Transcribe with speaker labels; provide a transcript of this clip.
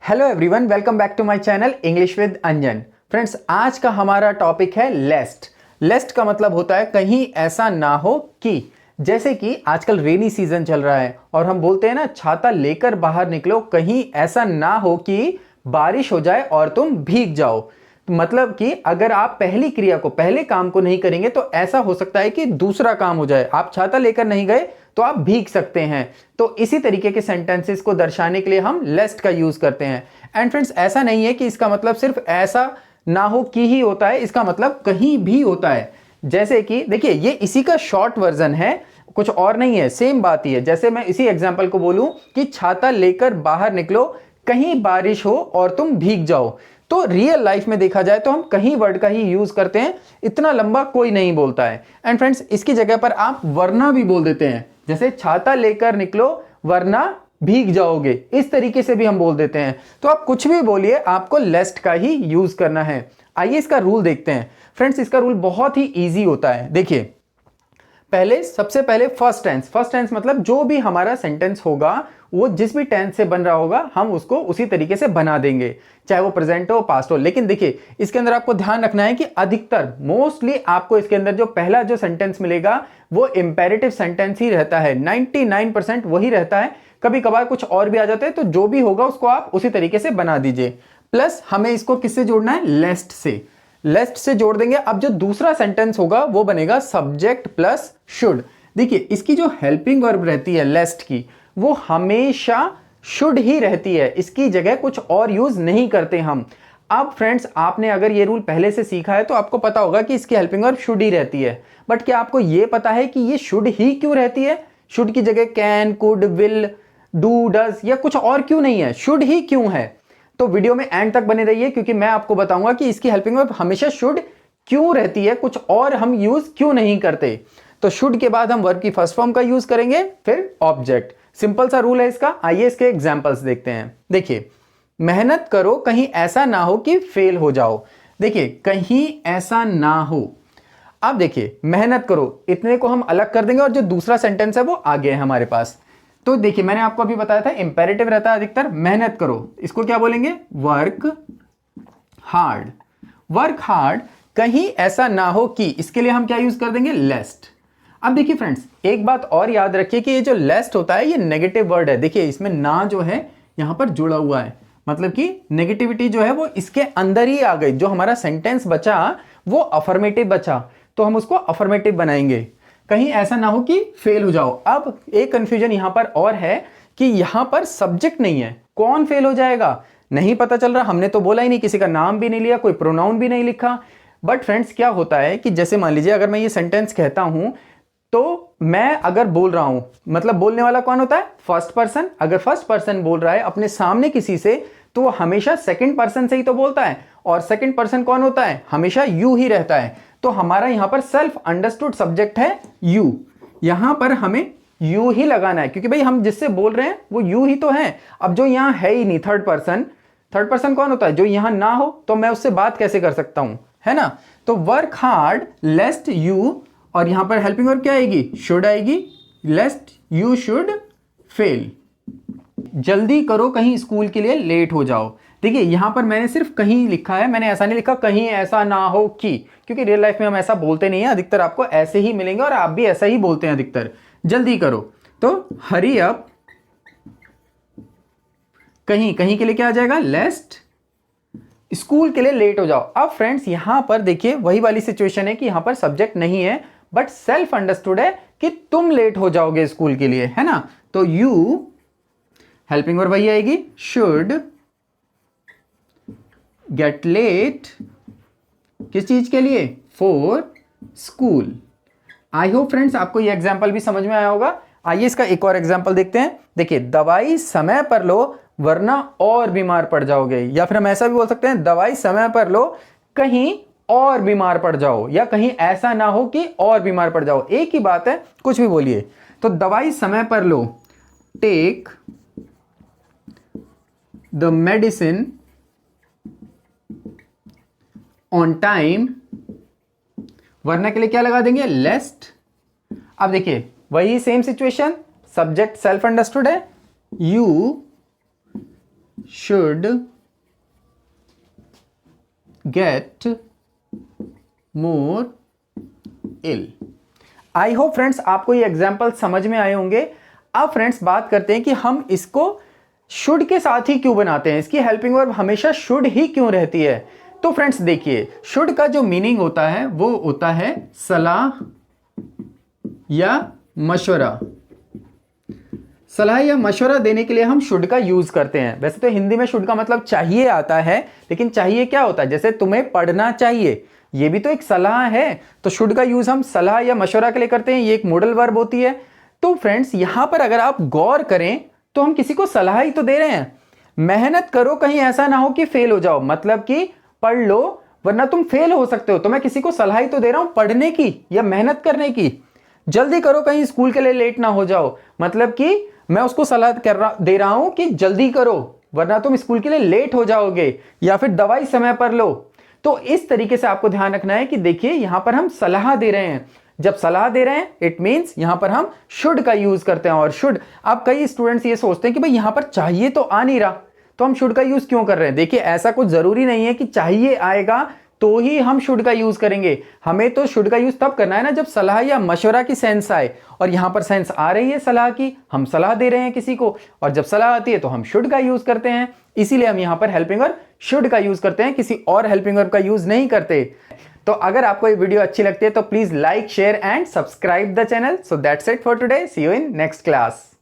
Speaker 1: Hello everyone, welcome back to my channel English with Anjan. Friends, आज का हमारा topic है लेस्ट। लेस्ट का मतलब होता है कहीं ऐसा ना हो कि, जैसे कि आजकल रेनी सीजन चल रहा है और हम बोलते हैं ना, छाता लेकर बाहर निकलो, कहीं ऐसा ना हो कि बारिश हो जाए और तुम भीग जाओ। मतलब कि अगर आप पहली क्रिया को, पहले काम को नहीं करेंगे तो ऐसा हो सकता है कि दूसरा काम हो जाए। आप छाता लेकर नहीं गए तो आप भीग सकते हैं। तो इसी तरीके के सेंटेंसेस को दर्शाने के लिए हम लेस्ट का यूज करते हैं। एंड फ्रेंड्स, ऐसा नहीं है कि इसका मतलब सिर्फ ऐसा ना हो कि ही होता है, इसका मतलब कहीं भी होता है। जैसे कि देखिए, ये इसी का शॉर्ट वर्जन है, कुछ और नहीं है, सेम बात ही है। जैसे मैं इसी एग्जाम्पल को बोलूं कि छाता लेकर बाहर निकलो, कहीं बारिश हो और तुम भीग जाओ। तो रियल लाइफ में देखा जाए तो हम कहीं वर्ड का ही यूज करते हैं, इतना लंबा कोई नहीं बोलता है। एंड फ्रेंड्स, इसकी जगह पर आप वरना भी बोल देते हैं, जैसे छाता लेकर निकलो वरना भीग जाओगे, इस तरीके से भी हम बोल देते हैं। तो आप कुछ भी बोलिए, आपको लेस्ट का ही यूज करना है। आइए इसका रूल देखते हैं। फ्रेंड्स, इसका रूल बहुत ही ईजी होता है। देखिए, सबसे पहले फर्स्ट टेंस मतलब जो भी हमारा सेंटेंस होगा वो जिस भी टेंस से बन रहा होगा हम उसको उसी तरीके से बना देंगे, चाहे वो प्रेजेंट हो पास्ट हो। लेकिन देखिए, इसके अंदर आपको ध्यान रखना है कि अधिकतर मोस्टली आपको इसके अंदर जो पहला जो सेंटेंस मिलेगा वो इंपेरेटिव सेंटेंस ही रहता है। 99% वही रहता है। कभी कभार कुछ और भी आ जाते हैं, तो जो भी होगा उसको आप उसी तरीके से बना दीजिए। प्लस हमें इसको किससे जोड़ना है? लेस्ट से जोड़ देंगे। अब जो दूसरा सेंटेंस होगा वो बनेगा सब्जेक्ट प्लस शुड। देखिए, इसकी जो हेल्पिंग वर्ब रहती है लेस्ट की, वो हमेशा शुड ही रहती है, इसकी जगह कुछ और यूज नहीं करते हम। अब फ्रेंड्स, आपने अगर ये रूल पहले से सीखा है तो आपको पता होगा कि इसकी हेल्पिंग वर्ब शुड ही रहती है। बट क्या आपको ये पता है कि ये शुड ही क्यों रहती है? शुड की जगह can, could, will, do, does या कुछ और क्यों नहीं है? शुड ही क्यों है? तो वीडियो में एंड तक बने रहिए, क्योंकि मैं आपको बताऊंगा कि इसकी हेल्पिंग वर्ब हमेशा शुड क्यों रहती है, कुछ और हम यूज क्यों नहीं करते। तो शुड के बाद हम वर्ब की फर्स्ट फॉर्म का यूज करेंगे, फिर ऑब्जेक्ट। सिंपल सा रूल है इसका। आइए इसके एग्जांपल्स देखते हैं। देखिए, मेहनत करो कहीं ऐसा ना हो कि फेल हो जाओ। देखिए, कहीं ऐसा ना हो। अब देखिए, मेहनत करो, इतने को हम अलग कर देंगे और जो दूसरा सेंटेंस है वो आगे है हमारे पास। तो देखिए, मैंने आपको अभी बताया था इंपेरेटिव रहता है अधिकतर। मेहनत करो, इसको क्या बोलेंगे? Work hard. वर्क हार्ड, कहीं ऐसा ना हो कि, इसके लिए हम क्या यूज कर देंगे? लेस्ट। अब देखिए फ्रेंड्स, एक बात और याद रखिए कि ये जो लेस्ट होता है ये नेगेटिव वर्ड है। देखिए, इसमें ना जो है यहां पर जुड़ा हुआ है, मतलब कि नेगेटिविटी जो है वो इसके अंदर ही आ गई। जो हमारा सेंटेंस बचा वो अफर्मेटिव बचा, तो हम उसको अफर्मेटिव बनाएंगे। कहीं ऐसा ना हो कि फेल हो जाओ। अब एक कंफ्यूजन यहां पर और है कि यहां पर सब्जेक्ट नहीं है, कौन फेल हो जाएगा नहीं पता चल रहा। हमने तो बोला ही नहीं, किसी का नाम भी नहीं लिया, कोई प्रोनाउन भी नहीं लिखा। बट फ्रेंड्स, क्या होता है कि जैसे मान लीजिए अगर मैं ये सेंटेंस कहता हूं, तो मैं अगर बोल रहा हूं, मतलब बोलने वाला कौन होता है? First person. अगर फर्स्ट पर्सन बोल रहा है अपने सामने किसी से, तो वो हमेशा सेकंड पर्सन से ही तो बोलता है, और सेकंड पर्सन कौन होता है? हमेशा यू ही रहता है। तो हमारा यहां पर सेल्फ अंडरस्टूड सब्जेक्ट है यू। यहां पर हमें यू ही लगाना है, क्योंकि भाई हम जिससे बोल रहे हैं वो यू ही तो है। अब जो यहां है ही नहीं थर्ड पर्सन कौन होता है? जो यहां ना हो, तो मैं उससे बात कैसे कर सकता हूं, है ना? तो वर्क हार्ड लेस्ट यू, और यहां पर हेल्पिंग वर्ब क्या आएगी? शुड आएगी। लेस्ट यू शुड फेल। जल्दी करो कहीं स्कूल के लिए लेट हो जाओ। देखिए, यहां पर मैंने सिर्फ कहीं लिखा है, मैंने ऐसा नहीं लिखा कहीं ऐसा ना हो कि, क्योंकि रियल लाइफ में हम ऐसा बोलते नहीं है। अधिकतर आपको ऐसे ही मिलेंगे और आप भी ऐसा ही बोलते हैं अधिकतर। जल्दी करो, तो हरी अप। कहीं के लिए क्या आ जाएगा? लेस्ट स्कूल के लिए लेट हो जाओ। अब फ्रेंड्स, यहां पर देखिए वही वाली सिचुएशन है कि यहां पर सब्जेक्ट नहीं है, बट सेल्फ अंडरस्टूड है कि तुम लेट हो जाओगे स्कूल के लिए, है ना? तो यू, हेल्पिंग वर्ब वही आएगी, शुड गेट लेट। किस चीज के लिए? For school. I hope friends आपको ये एग्जाम्पल भी समझ में आया होगा। आइए इसका एक और एग्जाम्पल देखते हैं। देखिए, दवाई समय पर लो वरना और बीमार पड़ जाओगे। या फिर हम ऐसा भी बोल सकते हैं, दवाई समय पर लो कहीं और बीमार पड़ जाओ, या कहीं ऐसा ना हो कि और बीमार पड़ जाओ। एक ही बात है, कुछ भी बोलिए। तो दवाई समय पर लो, take the medicine on time. वरना के लिए क्या लगा देंगे? लेस्ट। अब देखिए, वही same situation, subject self understood है, you should get more ill। I hope friends आपको ये एग्जाम्पल समझ में आए होंगे। अब फ्रेंड्स बात करते हैं कि हम इसको शुड के साथ ही क्यों बनाते हैं, इसकी हेल्पिंग वर्ब हमेशा शुड ही क्यों रहती है। तो फ्रेंड्स देखिए, शुड का जो मीनिंग होता है वो होता है सलाह या मशवरा। सलाह या मशवरा देने के लिए हम शुड का यूज करते हैं। वैसे तो हिंदी में शुड का मतलब चाहिए आता है, लेकिन चाहिए क्या होता है, जैसे तुम्हें पढ़ना चाहिए, ये भी तो एक सलाह है। तो शुड का यूज हम सलाह या मशवरा के लिए करते हैं, ये एक मॉडल वर्ब होती है। तो फ्रेंड्स यहां पर अगर आप गौर करें तो हम किसी को सलाह ही तो दे रहे हैं, मेहनत करो कहीं ऐसा ना हो कि फेल हो जाओ, मतलब कि पढ़ लो वरना तुम फेल हो सकते हो। तो मैं किसी को सलाह ही तो दे रहा हूं पढ़ने की या मेहनत करने की। जल्दी करो कहीं स्कूल के लिए लेट ना हो जाओ, मतलब कि मैं उसको सलाह दे रहा हूं कि जल्दी करो वरना तुम स्कूल के लिए लेट हो जाओगे, या फिर दवाई समय पर लो। तो इस तरीके से आपको ध्यान रखना है कि देखिए यहां पर हम सलाह दे रहे हैं। जब सलाह दे रहे हैं इट मींस यहां पर हम शुड का यूज करते हैं। और शुड, अब कई स्टूडेंट्स ये सोचते हैं कि भाई यहां पर चाहिए तो आ नहीं रहा, तो हम शुड का यूज क्यों कर रहे हैं। देखिए ऐसा कुछ जरूरी नहीं है कि चाहिए आएगा तो ही हम शुड का यूज करेंगे। हमें तो शुड का यूज तब करना है ना जब सलाह या मशवरा की सेंस आए, और यहां पर सेंस आ रही है सलाह की, हम सलाह दे रहे हैं किसी को, और जब सलाह आती है तो हम शुड का यूज करते हैं। इसीलिए हम यहां पर हेल्पिंग वर्ब शुड का यूज करते हैं, किसी और हेल्पिंग वर्ब का यूज नहीं करते। तो अगर आपको ये वीडियो अच्छी लगती है तो please like, share and subscribe the channel. So that's it for today, see you in next class.